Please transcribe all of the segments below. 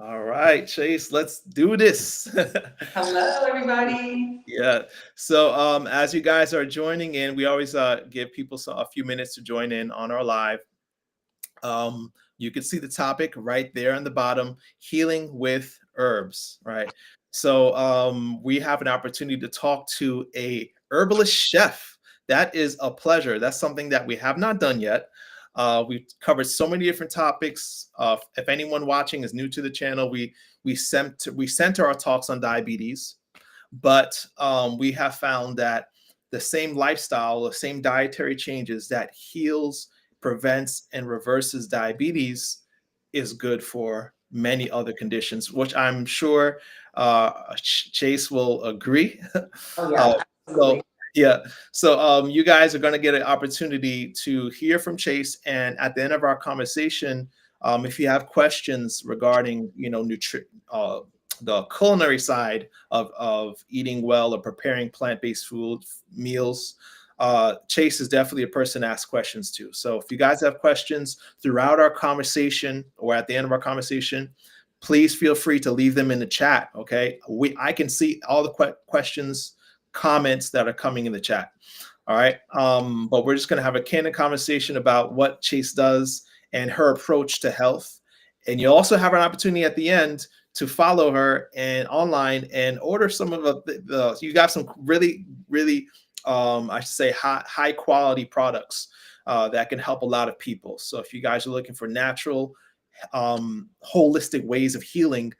All right, Chase, let's do this. Hello, everybody. Yeah. So as you guys are joining in, we always give people a few minutes to join in on our live. You can see the topic right there on the bottom, healing with herbs, right? So we have an opportunity to talk to a herbalist chef. That is a pleasure. That's something that we have not done yet. We've covered so many different topics. If anyone watching is new to the channel, we center our talks on diabetes, but we have found that the same lifestyle, the same dietary changes that heals, prevents, and reverses diabetes is good for many other conditions, which I'm sure Chase will agree. Oh, uh, yeah, so absolutely. yeah, so you guys are going to get an opportunity to hear from Chase, and at the end of our conversation, if you have questions regarding, the culinary side of eating well or preparing plant-based food meals, Chase is definitely a person to ask questions to. So if you guys have questions throughout our conversation or at the end of our conversation, please feel free to leave them in the chat. Okay, I can see all the questions, comments that are coming in the chat. All right, but we're just going to have a candid conversation about what Chase does and her approach to health. And you also have an opportunity at the end to follow her and online and order some of the you got some really I should say high quality products that can help a lot of people. So if you guys are looking for natural, holistic ways of healing,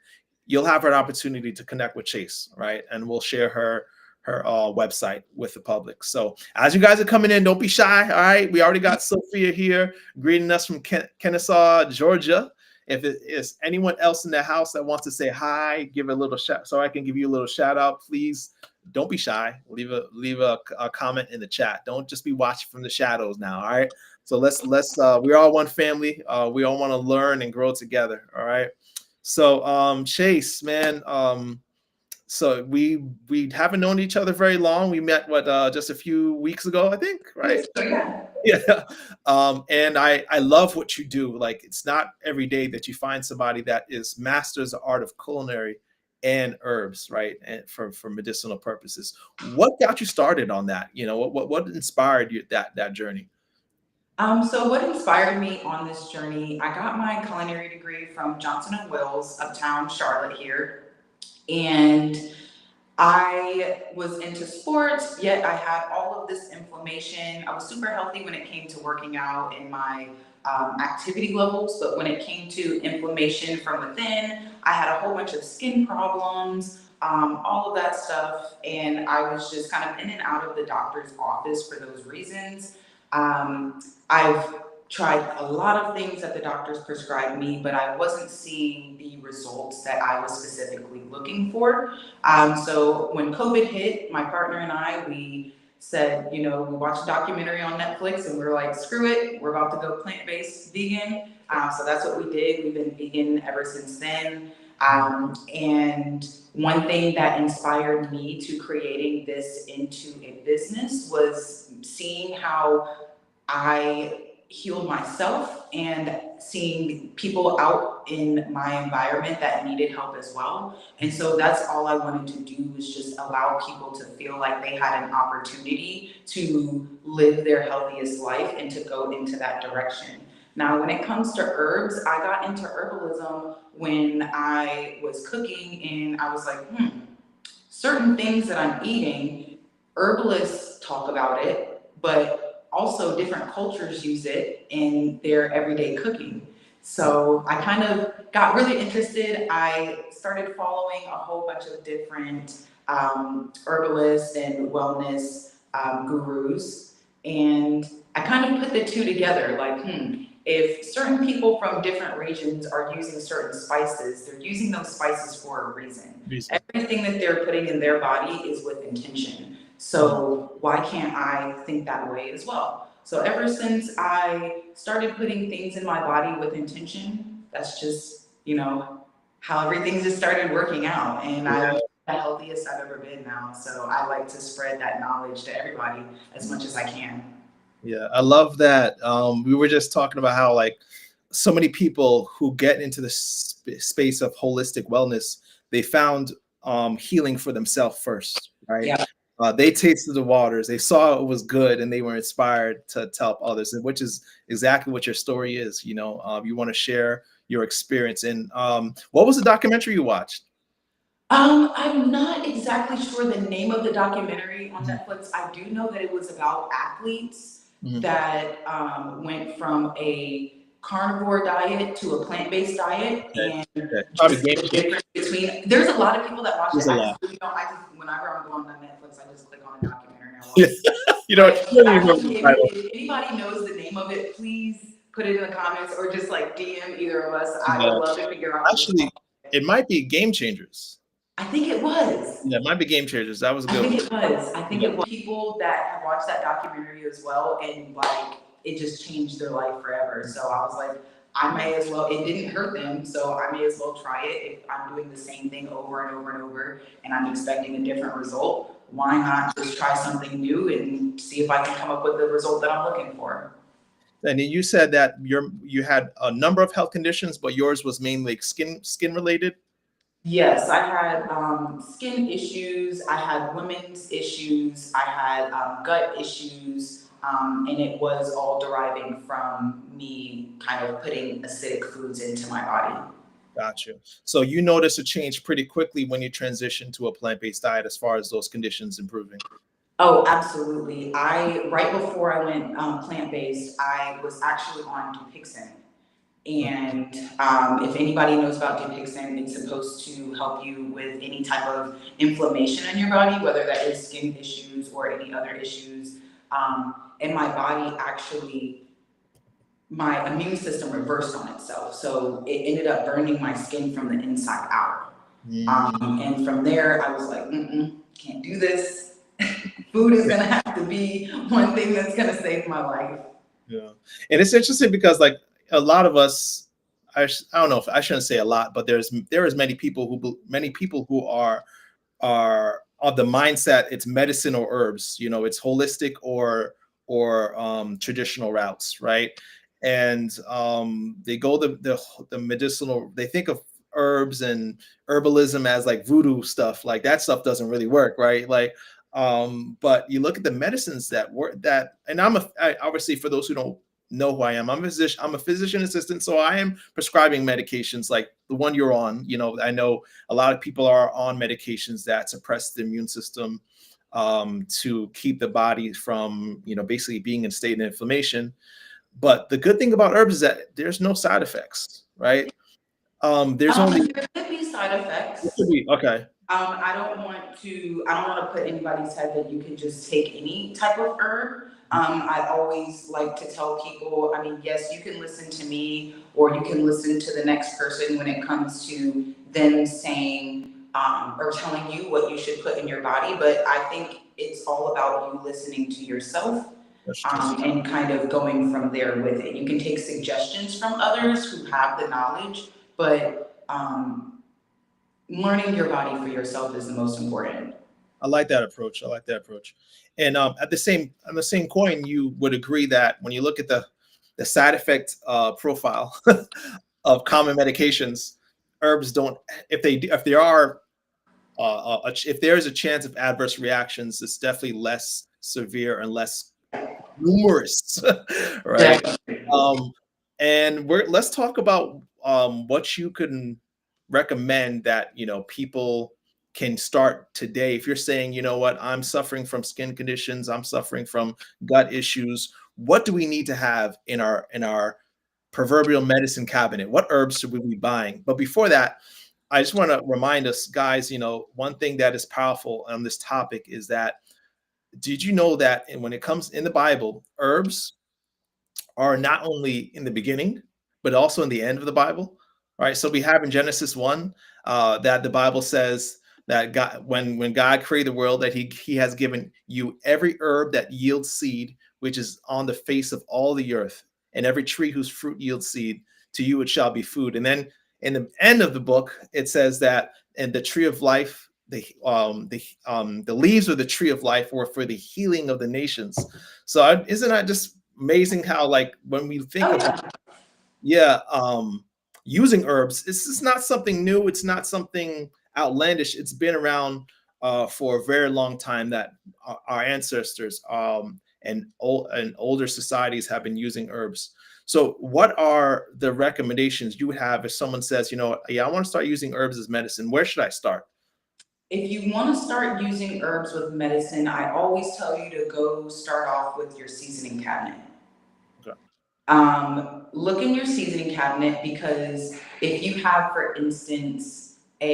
you'll have an opportunity to connect with Chase, right? And we'll share her website with the public. So as you guys are coming in, don't be shy. All right, we already got Sophia here greeting us from Kennesaw, Georgia. If it is anyone else in the house that wants to say hi, give a little shout, so I can give you a little shout out. Please don't be shy. Leave a comment in the chat. Don't just be watching from the shadows now. All right. So let's we're all one family. We all want to learn and grow together. All right. So Chase, man, so we haven't known each other very long. We met just a few weeks ago, I think, right? So, yeah. Yeah. And I love what you do. Like, it's not every day that you find somebody that is masters the art of culinary and herbs, right? And for medicinal purposes. What got you started on that? What inspired you that journey? So what inspired me on this journey? I got my culinary degree from Johnson and Wales, uptown Charlotte here, and I was into sports, yet I had all of this inflammation. I was super healthy when it came to working out and my activity levels, but when it came to inflammation from within, I had a whole bunch of skin problems, all of that stuff. And I was just kind of in and out of the doctor's office for those reasons. I've tried a lot of things that the doctors prescribed me, but I wasn't seeing the results that I was specifically looking for. So when COVID hit, my partner and I, we said, we watched a documentary on Netflix and we were like, screw it, we're about to go plant-based vegan. So that's what we did. We've been vegan ever since then. And one thing that inspired me to creating this into a business was seeing how I healed myself and seeing people out in my environment that needed help as well. And so that's all I wanted to do, was just allow people to feel like they had an opportunity to live their healthiest life and to go into that direction. Now, when it comes to herbs, I got into herbalism when I was cooking and I was like, certain things that I'm eating, herbalists talk about it, but also different cultures use it in their everyday cooking. So I kind of got really interested. I started following a whole bunch of different herbalists and wellness gurus, and I kind of put the two together. Like, if certain people from different regions are using certain spices, they're using those spices for a reason. Reason. Everything that they're putting in their body is with intention. So why can't I think that way as well? So ever since I started putting things in my body with intention, that's just, how everything just started working out. And I'm the healthiest I've ever been now. So I like to spread that knowledge to everybody as much as I can. Yeah, I love that. We were just talking about how, like, so many people who get into the space of holistic wellness, they found healing for themselves first, right? Yeah. They tasted the waters, they saw it was good, and they were inspired to help others, and which is exactly what your story is. You know, you want to share your experience. And what was the documentary you watched? I'm not exactly sure the name of the documentary on Mhm. Netflix. I do know that it was about athletes Mhm. that went from a carnivore diet to a plant-based diet, Okay. and Okay. Probably just game the changer. difference between. There's a lot of people that watch it. There's a I lot. just really don't. I just whenever I'm going on Netflix, I just click on a documentary and I watch Yeah. it. You know, But you don't I even know can the give it. title. If anybody knows the name of it, please put it in the comments or just like DM either of us. I Yeah. would love to figure out what it's Actually, called. it might be Game Changers. I think it was. Yeah, it might be Game Changers. That was a I good think one. it was. I think Yeah. it was. People that have watched that documentary as well, and like it just changed their life forever. So I was like, I may as well. It didn't hurt them, so I may as well try it. If I'm doing the same thing over and over and over, and I'm expecting a different result, why not just try something new and see if I can come up with the result that I'm looking for? And then you said that you had a number of health conditions, but yours was mainly skin related. Yes, I had skin issues, I had women's issues, I had gut issues, and it was all deriving from me kind of putting acidic foods into my body. Got you. So you noticed a change pretty quickly when you transitioned to a plant-based diet as far as those conditions improving. Oh, absolutely. Right before I went plant-based, I was actually on Dupixent. And if anybody knows about Dupixent, it's supposed to help you with any type of inflammation in your body, whether that is skin issues or any other issues. And my body actually, my immune system reversed on itself. So it ended up burning my skin from the inside out. And from there, I was like, can't do this. Food is going to have to be one thing that's going to save my life. Yeah. And it's interesting because like a lot of us, I don't know if I shouldn't say a lot, but there is many people who are of the mindset it's medicine or herbs, you know, it's holistic or traditional routes, right? And they go the medicinal, they think of herbs and herbalism as like voodoo stuff. Like that stuff doesn't really work, right? Like but you look at the medicines that work, that, and obviously for those who don't know who I am, I'm a physician assistant, so I am prescribing medications like the one you're on. You know, I know a lot of people are on medications that suppress the immune system to keep the body from, you know, basically being in a state of inflammation. But the good thing about herbs is that there's no side effects, right? There's only There could be side effects. okay. I don't want to put anybody's head that you can just take any type of herb. I always like to tell people, I mean, yes, you can listen to me or you can listen to the next person when it comes to them saying or telling you what you should put in your body. But I think it's all about you listening to yourself That's true. and kind of going from there with it. You can take suggestions from others who have the knowledge, but learning your body for yourself is the most important. I like that approach. I like that approach. And at the same on the same coin, you would agree that when you look at the side effect profile of common medications, herbs don't. If there are if there is a chance of adverse reactions, it's definitely less severe and less numerous, right? Definitely. Um, and let's talk about what you can recommend that, you know, people can start today. If you're saying, you know what, I'm suffering from skin conditions, I'm suffering from gut issues, what do we need to have in our proverbial medicine cabinet? What herbs should we be buying? But before that, I just want to remind us, guys, you know, one thing that is powerful on this topic is that, did you know that when it comes in the Bible, herbs are not only in the beginning, but also in the end of the Bible, right? So we have in Genesis 1 that the Bible says that God, when God created the world, that he has given you every herb that yields seed, which is on the face of all the earth, and every tree whose fruit yields seed, to you it shall be food. And then in the end of the book, it says that, and the tree of life, the leaves of the tree of life were for the healing of the nations. So isn't that just amazing how, like, when we think Oh about yeah. Yeah, using herbs. This is not something new. It's not something outlandish. It's been around for a very long time. That our ancestors and older societies have been using herbs. So, what are the recommendations you would have if someone says, yeah, I want to start using herbs as medicine? Where should I start? If you want to start using herbs with medicine, I always tell you to go start off with your seasoning cabinet. Okay. Look in your seasoning cabinet, because if you have, for instance, an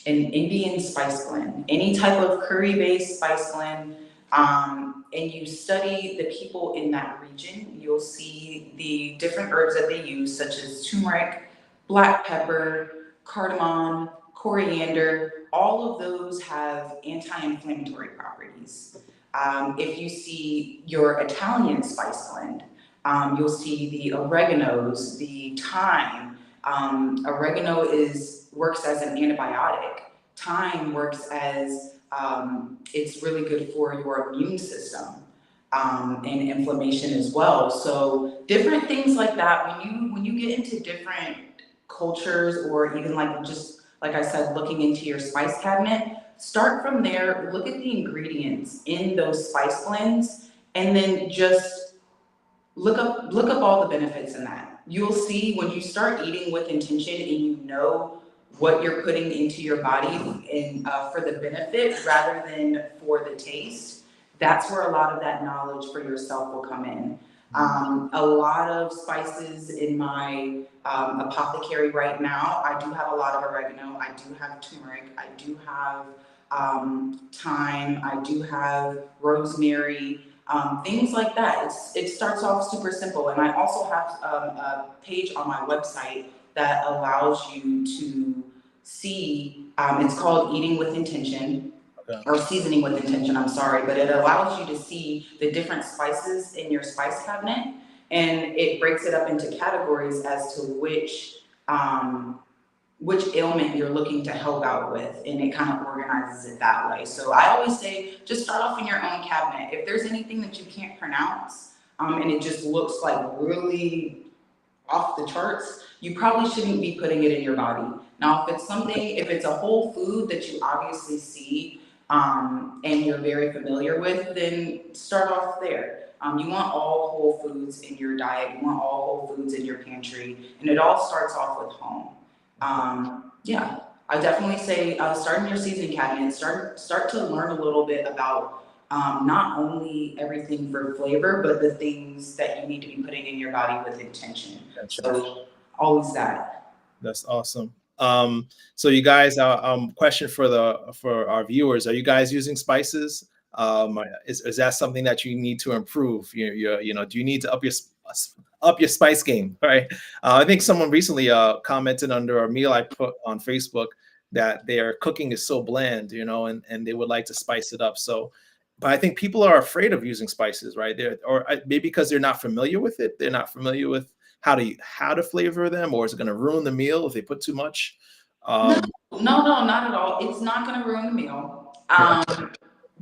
Indian spice blend, any type of curry-based spice blend, and you study the people in that region, you'll see the different herbs that they use, such as turmeric, black pepper, cardamom, coriander. All of those have anti-inflammatory properties. If you see your Italian spice blend, you'll see the oreganos, the thyme. Oregano works as an antibiotic. Thyme works as it's really good for your immune system, and inflammation as well. So different things like that. When you get into different cultures, or even like, just like I said, looking into your spice cabinet, start from there. Look at the ingredients in those spice blends, and then just look up all the benefits in that. You'll see, when you start eating with intention and you know what you're putting into your body, and for the benefit rather than for the taste, that's where a lot of that knowledge for yourself will come in. A lot of spices in my apothecary right now. I do have a lot of oregano. I do have turmeric. I do have thyme. I do have rosemary. Things like that. It starts off super simple. And I also have a page on my website that allows you to see, it's called Eating with Intention, Okay. or Seasoning with Intention, I'm sorry, but it allows you to see the different spices in your spice cabinet, and it breaks it up into categories as to which ailment you're looking to help out with, and it kind of organizes it that way. So I always say, just start off in your own cabinet. If there's anything that you can't pronounce, and it just looks like really off the charts, you probably shouldn't be putting it in your body. Now, if it's a whole food that you obviously see, and you're very familiar with, then start off there. You want all whole foods in your diet. You want all whole foods in your pantry, and it all starts off with home. Yeah, I definitely say, start in your seasoning cabinet. Start to learn a little bit about not only everything for flavor, but the things that you need to be putting in your body with intention. Gotcha. So always that. That's awesome. So you guys, question for our viewers: are you guys using spices? Is that something that you need to improve? Do you need to up your spice game? Right. I think someone recently commented under a meal I put on Facebook that their cooking is so bland, and they would like to spice it up. So, but I think people are afraid of using spices, right? Maybe because they're not familiar with it. They're not familiar with how to flavor them, or is it going to ruin the meal if they put too much? No, no, not at all. It's not going to ruin the meal.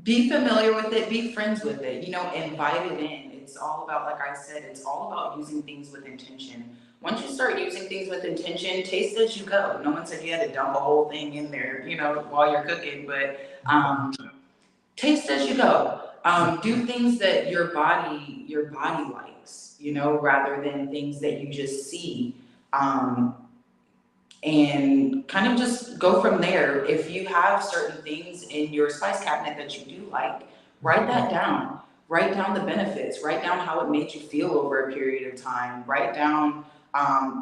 Be familiar with it, be friends with it, invite it in. It's all about, like I said, it's all about using things with intention. Once you start using things with intention, taste as you go. No one said you had to dump a whole thing in there, while you're cooking, but taste as you go. Do things that your body likes, rather than things that you just see. And kind of just go from there. If you have certain things in your spice cabinet that you do like, write that down. Write down the benefits. Write down how it made you feel over a period of time. Write down,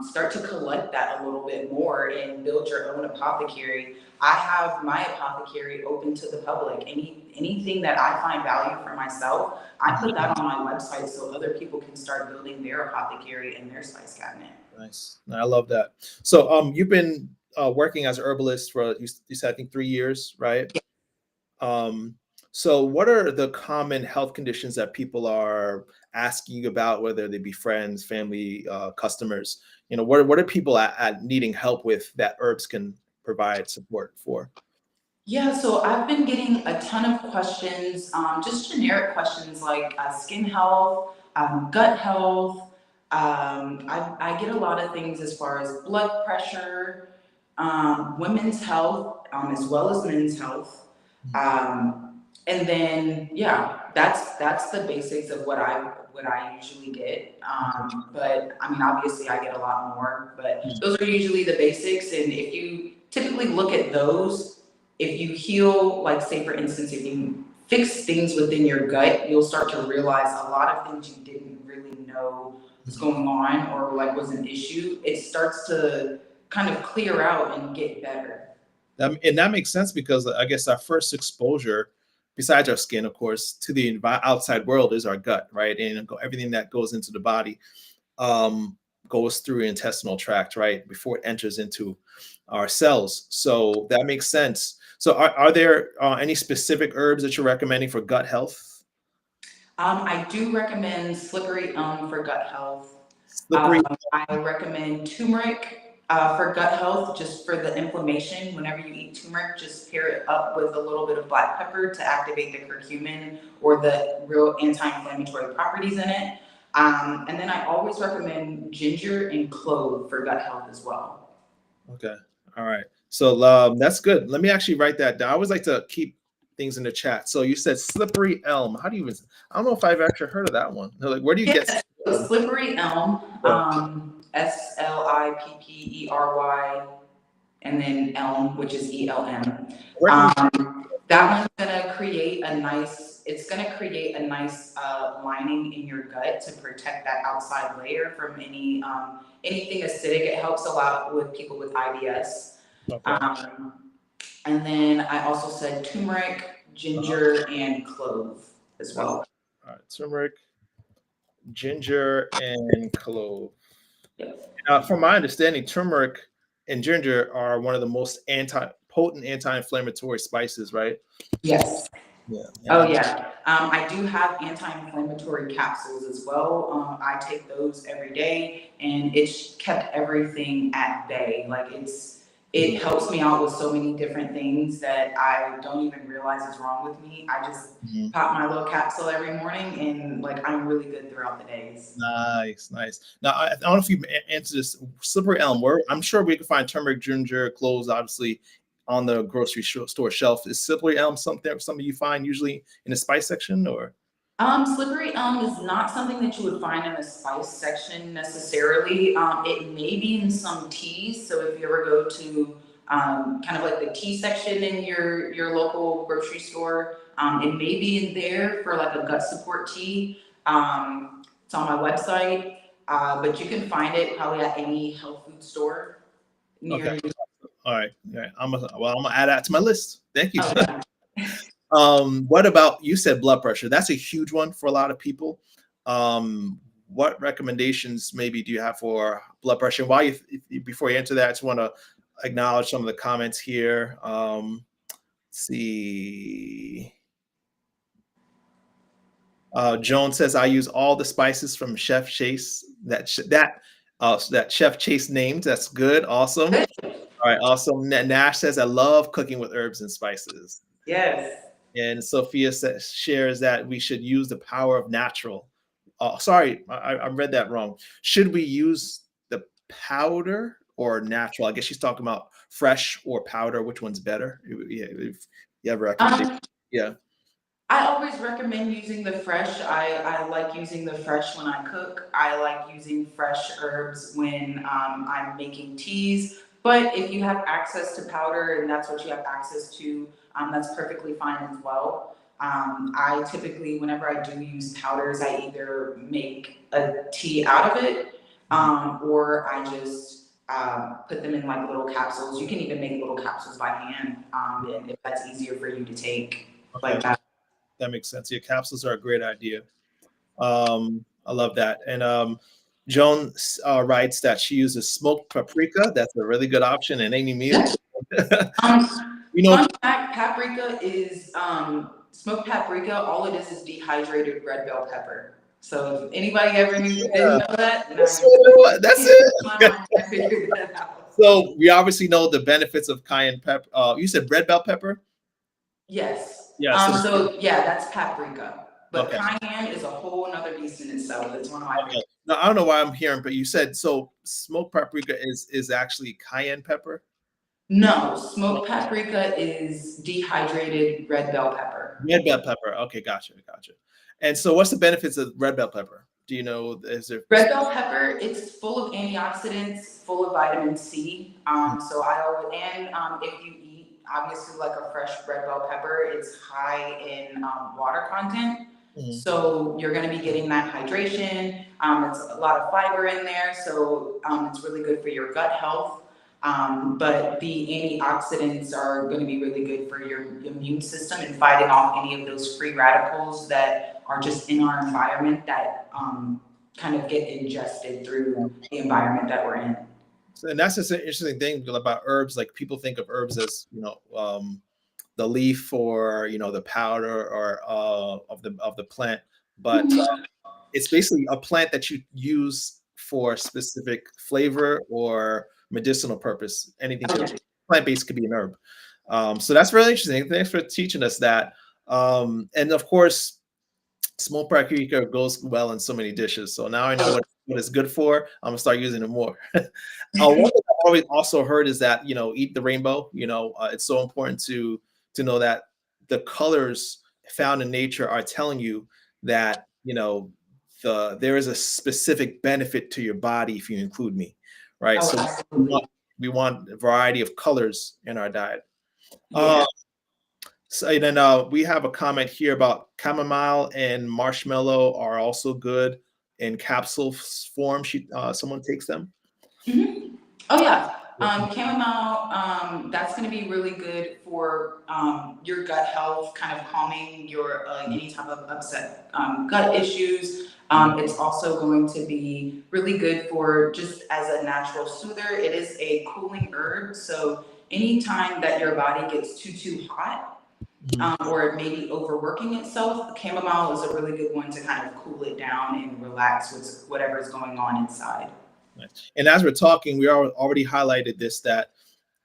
start to collect that a little bit more and build your own apothecary. I have my apothecary open to the public. Anything that I find value for myself, I put that on my website so other people can start building their apothecary and their spice cabinet. Nice. I love that. So, you've been working as a herbalist for you said I think 3 years, right? So what are the common health conditions that people are asking you about, whether they be friends, family, customers? What are people at needing help with that herbs can provide support for? Yeah, so I've been getting a ton of questions, just generic questions like skin health, gut health, I get a lot of things as far as blood pressure, women's health, as well as men's health. And then, yeah, that's the basics of what I usually get. But I mean, obviously I get a lot more, but those are usually the basics. And if you typically look at those, if you heal, like say for instance, if you fix things within your gut, you'll start to realize a lot of things you didn't really know was going on or like was an issue. It starts to kind of clear out and get better. And that makes sense because I guess our first exposure, besides our skin, of course, to the outside world is our gut, right? And everything that goes into the body goes through the intestinal tract, right, before it enters into our cells. So that makes sense. So are there any specific herbs that you're recommending for gut health? I do recommend slippery elm for gut health. Slippery. I recommend turmeric for gut health, just for the inflammation. Whenever you eat turmeric, just pair it up with a little bit of black pepper to activate the curcumin or the real anti-inflammatory properties in it. And then I always recommend ginger and clove for gut health as well. Okay. All right. So that's good. Let me actually write that down. I always like to keep things in the chat. So you said slippery elm. How do you even? I don't know if I've actually heard of that one. Like, where do you get? So slippery elm, SLIPPERY, and then elm, which is ELM. That one's gonna create a nice. It's gonna create a nice lining in your gut to protect that outside layer from anything acidic. It helps a lot with people with IBS. Okay. And then I also said turmeric, ginger, and clove as well. All right, turmeric, ginger, and clove. Yeah. From my understanding, turmeric and ginger are one of the most potent anti-inflammatory spices, right? Yes. Yeah. Oh yeah. I do have anti-inflammatory capsules as well. I take those every day, and it's kept everything at bay. Like it helps me out with so many different things that I don't even realize is wrong with me. I just pop my little capsule every morning, and like I'm really good throughout the days. Nice, nice. Now I don't know if you answered this. Slippery elm. I'm sure we can find turmeric, ginger, cloves, obviously, on the grocery store shelf. Is slippery elm something you find usually in the spice section, or? Slippery elm is not something that you would find in the spice section necessarily. It may be in some teas. So if you ever go to kind of like the tea section in your local grocery store, it may be in there for like a gut support tea. It's on my website, but you can find it probably at any health food store near you. All right. I'm gonna add that to my list. Thank you. Okay. What about, you said blood pressure? That's a huge one for a lot of people. What recommendations maybe do you have for blood pressure? Before you answer that, I just want to acknowledge some of the comments here. Let's see. Joan says, I use all the spices from Chef Chase that Chef Chase named. That's good. Awesome. All right. Awesome. Nash says, I love cooking with herbs and spices. Yes. And Sophia shares that we should use the power of natural. Sorry, I read that wrong. Should we use the powder or natural? I guess she's talking about fresh or powder. Which one's better? Yeah, if you have a recommendation. Yeah. I always recommend using the fresh. I like using the fresh when I cook. I like using fresh herbs when I'm making teas. But if you have access to powder and that's what you have access to, that's perfectly fine as well. I typically, whenever I do use powders, I either make a tea out of it, or I just put them in like little capsules. You can even make little capsules by hand, and if that's easier for you to take, like that. That makes sense. Yeah, capsules are a great idea. I love that. And Joan writes that she uses smoked paprika. That's a really good option in any meal. Fun fact, paprika is smoked paprika. All it is dehydrated red bell pepper. So if anybody ever didn't know that, that's it. So we obviously know the benefits of cayenne pepper. You said red bell pepper? Yes. Yeah. So yeah, that's paprika. But cayenne is a whole nother beast in itself. It's one of my favorites. No, I don't know why I'm hearing, but you said so. Smoked paprika is actually cayenne pepper. No, smoked paprika is dehydrated red bell pepper. Red bell pepper. Okay, gotcha, gotcha. And so, what's the benefits of red bell pepper? Do you know? Is there? Red bell pepper, it's full of antioxidants, full of vitamin C. So I always, and if you eat obviously like a fresh red bell pepper, it's high in water content. Mhm. So you're going to be getting that hydration. It's a lot of fiber in there, so it's really good for your gut health. But the antioxidants are going to be really good for your immune system and fighting off any of those free radicals that are just in our environment that kind of get ingested through the environment that we're in. So, and that's just an interesting thing about herbs. Like people think of herbs as the leaf or the powder or of the plant, but it's basically a plant that you use for specific flavor or medicinal purpose. Anything plant-based could be an herb. So that's really interesting. Thanks for teaching us that. And of course, smoked paprika goes well in so many dishes. So now I know what it's good for. I'm gonna start using it more. One thing I've always also heard is that eat the rainbow. It's so important to know that the colors found in nature are telling you that there is a specific benefit to your body if you include me, right? Oh, So absolutely. we want a variety of colors in our diet. Yeah. So and then we have a comment here about chamomile and marshmallow are also good in capsule form. Someone takes them. Mm-hmm. Oh yeah. Chamomile, that's going to be really good for your gut health, kind of calming your any type of upset gut issues. It's also going to be really good for just as a natural soother. It is a cooling herb, so anytime that your body gets too hot, or maybe overworking itself, chamomile is a really good one to kind of cool it down and relax with whatever is going on inside. Nice. And as we're talking, we already highlighted this that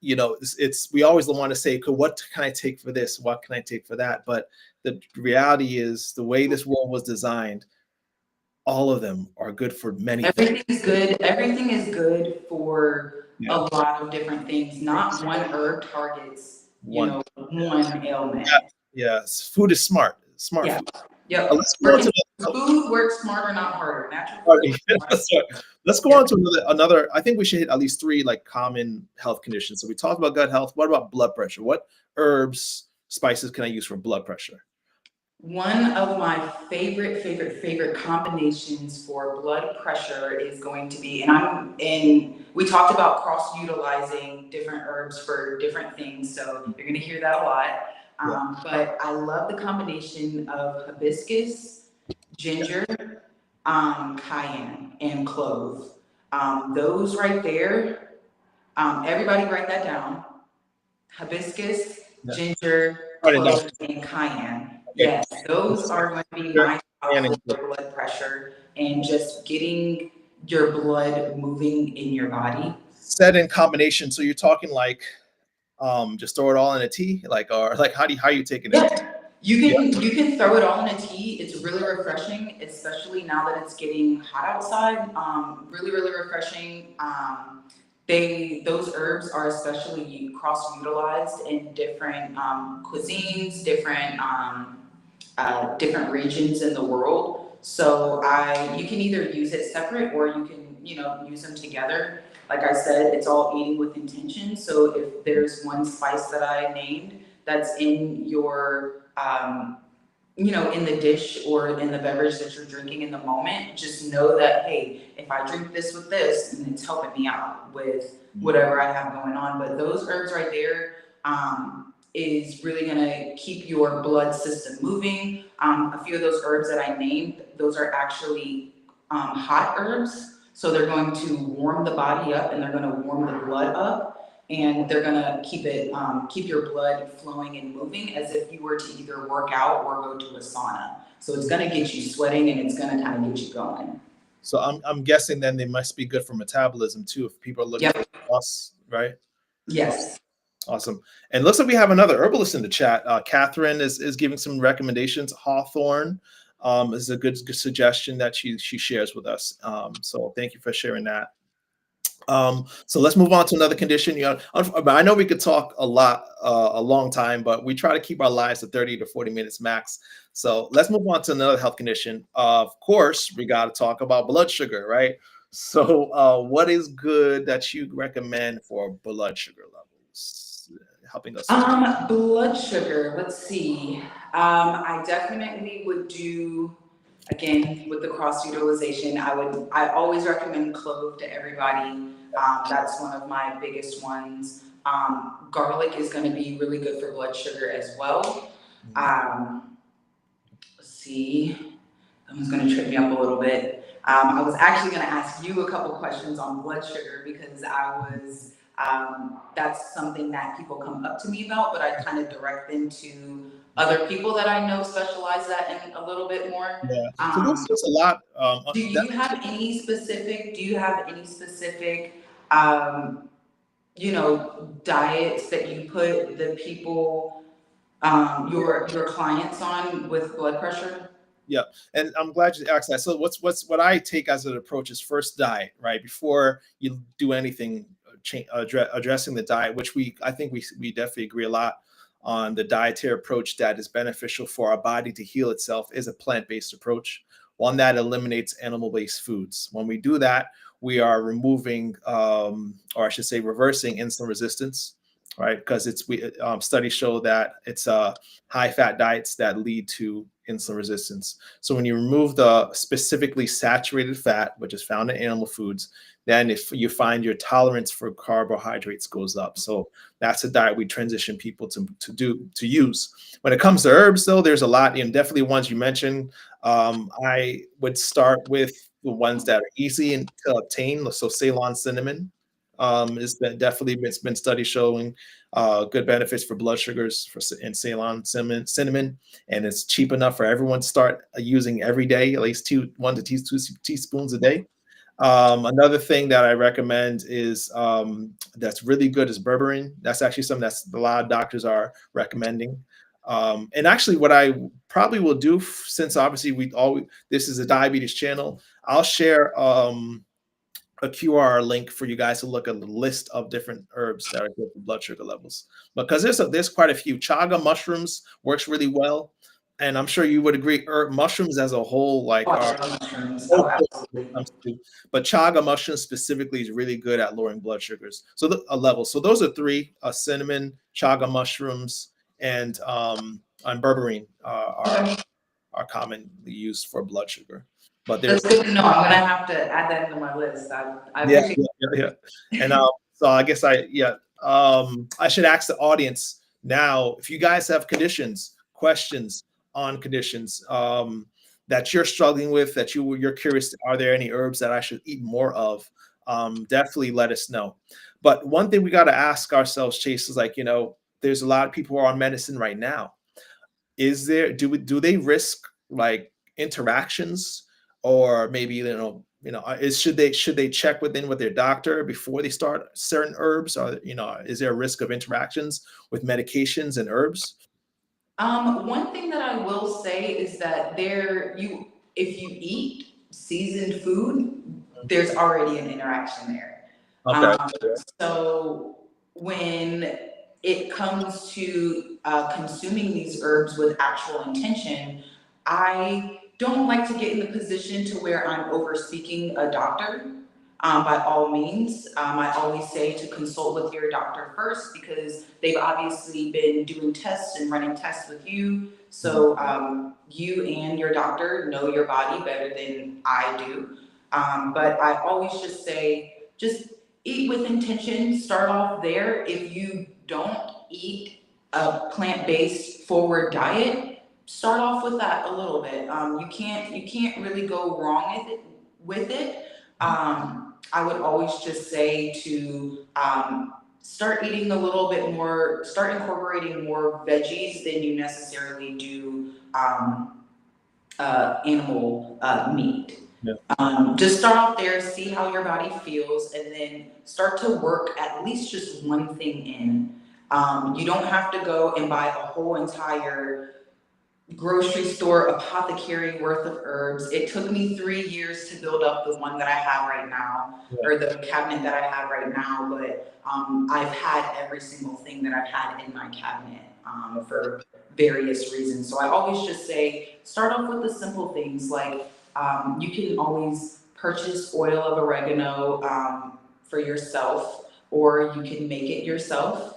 it's we always want to say, what can I take for this? What can I take for that? But the reality is the way this world was designed, all of them are good for many things. Everything's good. Everything is good for a lot of different things. Not one herb targets, One. one ailment. Yes. Food is smart. Smart Yeah. food. Yep. Let's go on to Food works smarter, not harder. Natural food works smarter. Let's go on to another. I think we should hit at least 3 like common health conditions. So we talked about gut health. What about blood pressure? What herbs, spices can I use for blood pressure? One of my favorite combinations for blood pressure is going to be, and we talked about cross-utilizing different herbs for different things, so you're gonna hear that a lot. But I love the combination of hibiscus, ginger, cayenne, and clove. Those right there, everybody write that down. Hibiscus, ginger, clove, and cayenne. Yes, those are going to be my top for blood pressure and just getting your blood moving in your body. Said in combination. So you're talking like just throw it all in a tea, or how are you taking it? Yeah. You can throw it all in a tea. It's really refreshing, especially now that it's getting hot outside. Really refreshing. Those herbs are especially cross-utilized in different cuisines, different regions in the world. So you can either use it separate or you can use them together. Like I said, it's all eating with intention. So if there's one spice that I named that's in your in the dish or in the beverage that you're drinking in the moment, just know that, hey, if I drink this with this, and it's helping me out with whatever I have going on. But those herbs right there is really gonna keep your blood system moving. A few of those herbs that I named, those are actually hot herbs. So they're going to warm the body up and they're gonna warm the blood up. And they're gonna keep your blood flowing and moving as if you were to either work out or go to a sauna. So it's gonna get you sweating and it's gonna kind of get you going. So I'm guessing then they must be good for metabolism too if people are looking for loss, right? Yes. Awesome. And looks like we have another herbalist in the chat. Catherine is giving some recommendations. Hawthorn, is a good suggestion that she shares with us. So thank you for sharing that. So let's move on to another condition. I know we could talk a long time, but we try to keep our lives to 30 to 40 minutes max. So let's move on to another health condition. Of course, we got to talk about blood sugar, right? So, what is good that you recommend for blood sugar levels? Helping us. Blood sugar, let's see. I definitely would do, again, with the cross utilization, I always recommend clove to everybody. That's one of my biggest ones. Garlic is going to be really good for blood sugar as well. Let's see. That one's going to trip me up a little bit. I was actually going to ask you a couple questions on blood sugar because that's something that people come up to me about, but I kind of direct them to other people that I know specialize that in a little bit more. Yeah. So there's a lot. Do you have any specific, um, diets that you put the people, your clients on with blood pressure? Yeah, and I'm glad you asked that. So what I take as an approach is first diet, right? Before you do anything, addressing the diet, which I think we definitely agree a lot on the dietary approach that is beneficial for our body to heal itself is a plant-based approach, one that eliminates animal-based foods. When we do that, we are removing, or I should say, reversing insulin resistance, right? Because studies show that it's high-fat diets that lead to insulin resistance. So when you remove the specifically saturated fat, which is found in animal foods, then if you find your tolerance for carbohydrates goes up. So that's a diet we transition people to use. When it comes to herbs, though, there's a lot, and definitely ones you mentioned. I would start with the ones that are easy to obtain. So Ceylon cinnamon it's been studies showing good benefits for blood sugars in Ceylon cinnamon, and it's cheap enough for everyone to start using every day, at least 1 to 2 teaspoons a day. Another thing that I recommend is that's really good is berberine. That's actually something that's a lot of doctors are recommending. And actually, what I probably will do, since obviously this is a diabetes channel, I'll share a QR link for you guys to look at the list of different herbs that are good for blood sugar levels. Because there's quite a few. Chaga mushrooms works really well, and I'm sure you would agree. Mushrooms as a whole, like, Oh, I are love mushrooms. so Oh, good when it absolutely. comes to, but chaga mushrooms specifically is really good at lowering blood sugars. So levels. So those are three: cinnamon, chaga mushrooms, and berberine are commonly used for blood sugar. But That's there's good to know. I'm gonna have to add that into my list. I yeah, appreciate. yeah. And so I guess I should ask the audience now if you guys have questions on conditions that you're struggling with, that you're curious, are there any herbs that I should eat more of? Definitely let us know. But one thing we got to ask ourselves, Chase, is like, there's a lot of people who are on medicine right now. Do they risk like interactions, or maybe should they check with their doctor before they start certain herbs, or is there a risk of interactions with medications and herbs? One thing that I will say is that if you eat seasoned food, there's already an interaction there. Okay. Um, so when it comes to consuming these herbs with actual intention, I don't like to get in the position to where I'm over speaking a doctor. By all means, I always say to consult with your doctor first because they've obviously been doing tests and running tests with you. So you and your doctor know your body better than I do. But I always just say, just eat with intention, start off there. If you don't eat a plant-based forward diet, start off with that a little bit. You can't really go wrong with it. I would always just say to start eating a little bit more, start incorporating more veggies than you necessarily do animal meat. Yeah. Just start off there, see how your body feels, and then start to work at least just one thing in. You don't have to go and buy a whole entire grocery store apothecary worth of herbs. It took me 3 years to build up the one that I have right now, Yeah. or the cabinet that I have right now. But I've had every single thing that I've had in my cabinet for various reasons. So I always just say, start off with the simple things. Like you can always purchase oil of oregano for yourself, or you can make it yourself.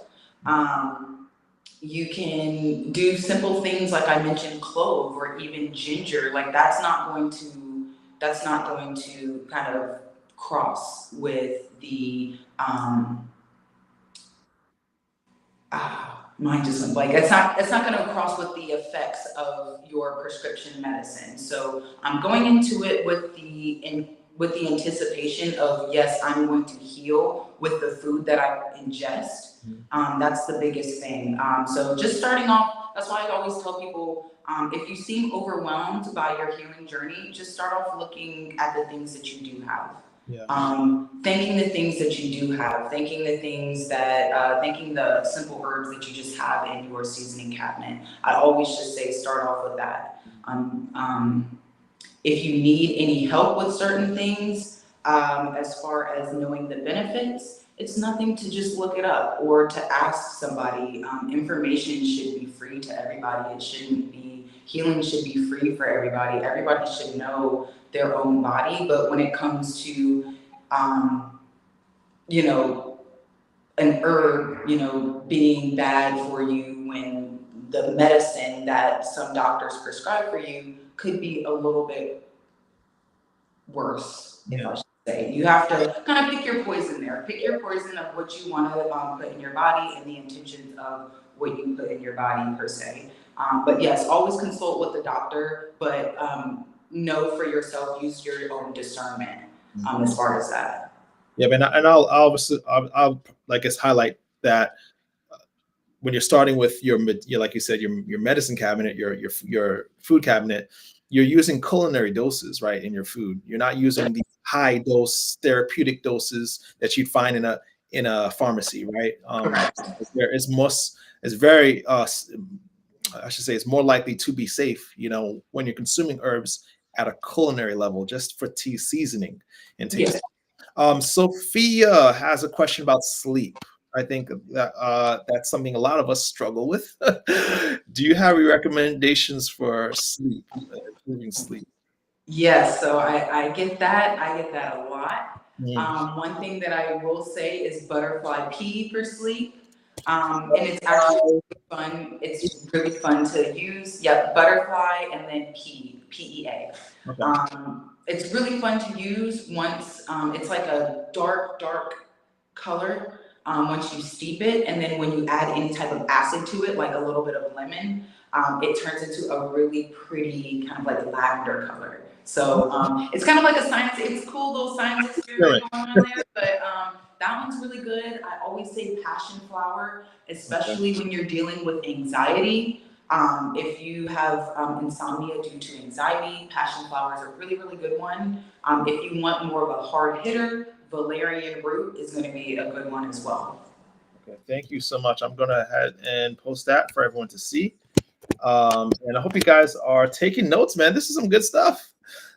You can do simple things like I mentioned, clove or even ginger. Like that's not going to kind of cross with the mine just went blank. It's not going to cross with the effects of your prescription medicine. So I'm going into it with with the anticipation of, yes, I'm going to heal with the food that I ingest. That's the biggest thing. So just starting off, that's why I always tell people, if you seem overwhelmed by your healing journey, just start off looking at the things that you do have. Yeah. Thanking the things that you do have, thanking the things that, thanking the simple herbs that you just have in your seasoning cabinet. I always just say start off with that. If you need any help with certain things, as far as knowing the benefits, it's nothing to just look it up or to ask somebody. Information should be free to everybody. It shouldn't be, healing should be free for everybody. Everybody should know their own body. But when it comes to, you know, an herb, being bad for you when the medicine that some doctors prescribe for you could be a little bit worse, if I should say. You have to kind of pick your poison there. Pick your poison of what you want to put in your body and the intentions of what you put in your body per se. But yes, always consult with the doctor, but know for yourself, use your own discernment as far as that. Yeah, and I'll obviously I'll like us highlight that when you're starting with your like you said, your medicine cabinet, your food cabinet, you're using culinary doses, right, in your food. You're not using the high dose therapeutic doses that you'd find in a pharmacy, right? There is most is very I should say it's more likely to be safe, when you're consuming herbs at a culinary level, just for tea seasoning and taste. Sophia has a question about sleep. I think that that's something a lot of us struggle with. Do you have any recommendations for sleep, improving sleep? Yes, so I get that. I get that a lot. Mm. One thing that I will say is butterfly pea for sleep. And it's actually really fun. It's really fun to use. Yep, butterfly and then pea, PEA. Okay. It's really fun to use once, it's like a dark color once you steep it. And then when you add any type of acid to it, like a little bit of lemon, it turns into a really pretty kind of like lavender color. So it's kind of like it's a cool little science experiment going on there, but that one's really good. I always say passion flower, especially when you're dealing with anxiety. If you have insomnia due to anxiety, passion flower is a really, really good one. If you want more of a hard hitter, valerian root is going to be a good one as well. Okay. Thank you so much. I'm gonna head and post that for everyone to see. And I hope you guys are taking notes, man. This is some good stuff.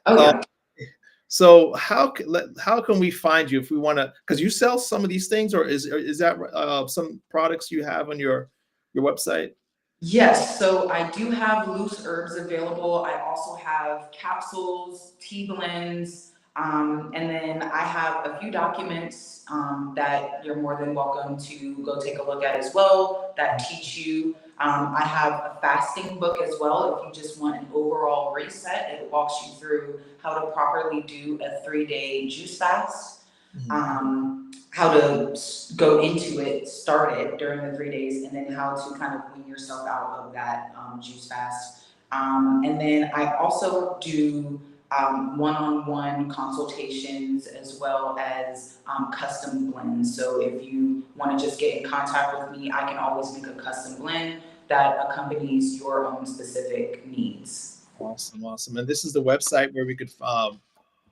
Oh Um, yeah. so how can we find you if we want to? Because you sell some of these things, or is that some products you have on your website? Yes, so I do have loose herbs available. I also have capsules, tea blends, and then I have a few documents that you're more than welcome to go take a look at as well that teach you. I have a fasting book as well. If you just want an overall reset, it walks you through how to properly do a 3-day juice fast. How to go into it, start it during the 3 days, and then how to kind of wean yourself out of that juice fast. And then I also do one-on-one consultations as well as custom blends. So if you want to just get in contact with me, I can always make a custom blend that accompanies your own specific needs. Awesome. And this is the website where we could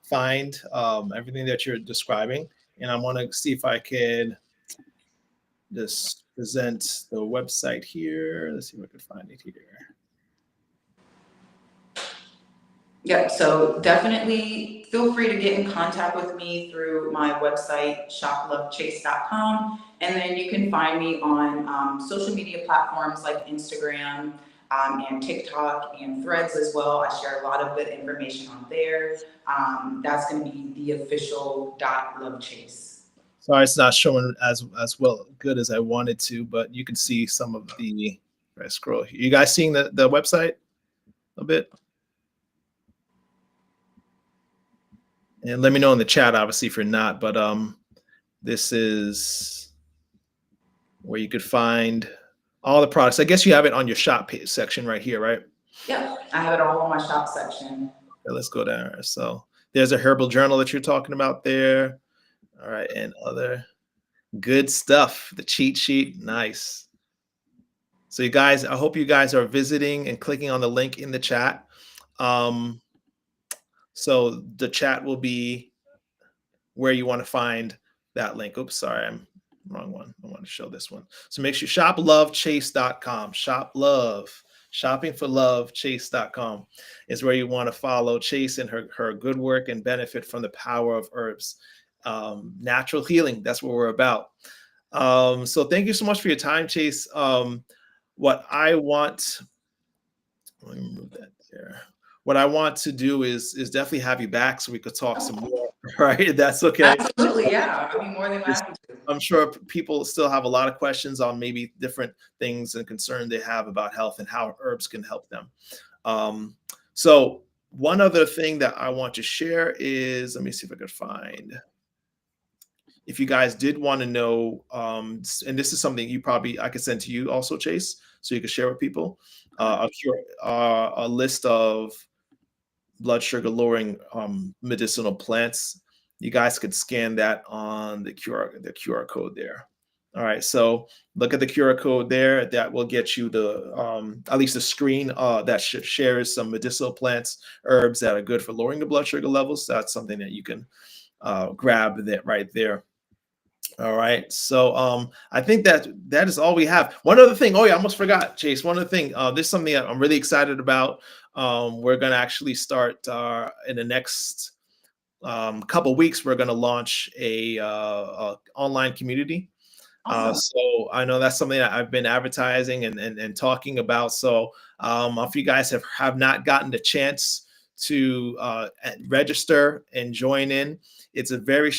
find everything that you're describing. And I want to see if I can just present the website here. Let's see if I can find it here. Yeah, so definitely feel free to get in contact with me through my website, shoplovechase.com. And then you can find me on social media platforms like Instagram and TikTok and Threads as well. I share a lot of good information on there. That's going to be the official Love Chase. Sorry, it's not showing as well good as I wanted to, but you can see some of the. If I scroll here, you guys seeing the website a bit? And let me know in the chat, obviously, if you're not. But this is where you could find all the products. I guess you have it on your shop section right here, right? Yep, I have it all on my shop section. Okay, let's go down. So there's a herbal journal that you're talking about there. All right, and other good stuff. The cheat sheet, nice. So you guys, I hope you guys are visiting and clicking on the link in the chat. So the chat will be where you want to find that link. Oops, sorry, I'm wrong one. I want to show this one. So make sure shoplovechase.com. Shoppingforlovechase.com is where you want to follow Chase and her good work and benefit from the power of herbs. Natural healing, that's what we're about. So thank you so much for your time, Chase. What I want, let me move that there. What I want to do is definitely have you back so we could talk some more, right? That's okay. Absolutely, yeah. I'd be more than happy to. I'm sure people still have a lot of questions on maybe different things and concern they have about health and how herbs can help them. So one other thing that I want to share is, let me see if I could find, if you guys did want to know, and this is something I could send to you also, Chase, so you can share with people, a list of blood sugar lowering medicinal plants. You guys could scan that on the QR code there. All right, so look at the QR code there. That will get you the at least a screen that shares some medicinal plants, herbs that are good for lowering the blood sugar levels. That's something that you can grab that right there. All right, so I think that is all we have. One other thing, oh yeah, I almost forgot, Chase. One other thing, this is something that I'm really excited about. We're going to actually start in the next couple weeks. We're going to launch a online community. Awesome. So I know that's something that I've been advertising and talking about. So if you guys have not gotten the chance to register and join in, it's a very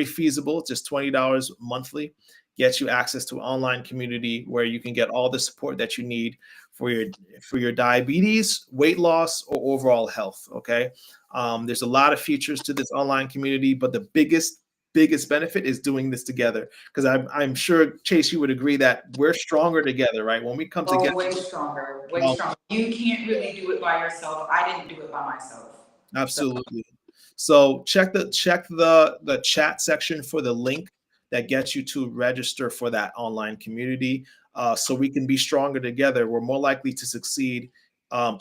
feasible. It's just $20 monthly. Gets you access to an online community where you can get all the support that you need for your diabetes, weight loss, or overall health. Okay, there's a lot of features to this online community, but the biggest benefit is doing this together, because I'm sure, Chase, you would agree that we're stronger together, right? When we come together, way stronger, way stronger. You can't really do it by yourself. I didn't do it by myself. Absolutely. So check the chat section for the link that gets you to register for that online community, so we can be stronger together. We're more likely to succeed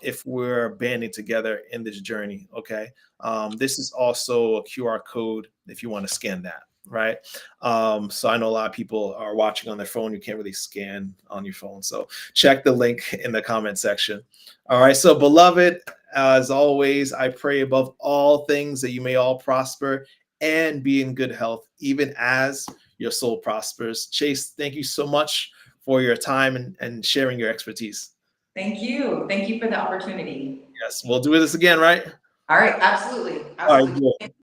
if we're banding together in this journey. Okay. This is also a QR code if you want to scan that, right? So I know a lot of people are watching on their phone. You can't really scan on your phone. So check the link in the comment section. All right. So beloved, as always, I pray above all things that you may all prosper and be in good health, even as your soul prospers. Chase, thank you so much for your time and sharing your expertise. Thank you. Thank you for the opportunity. Yes, we'll do this again, right? All right, absolutely. All right, good.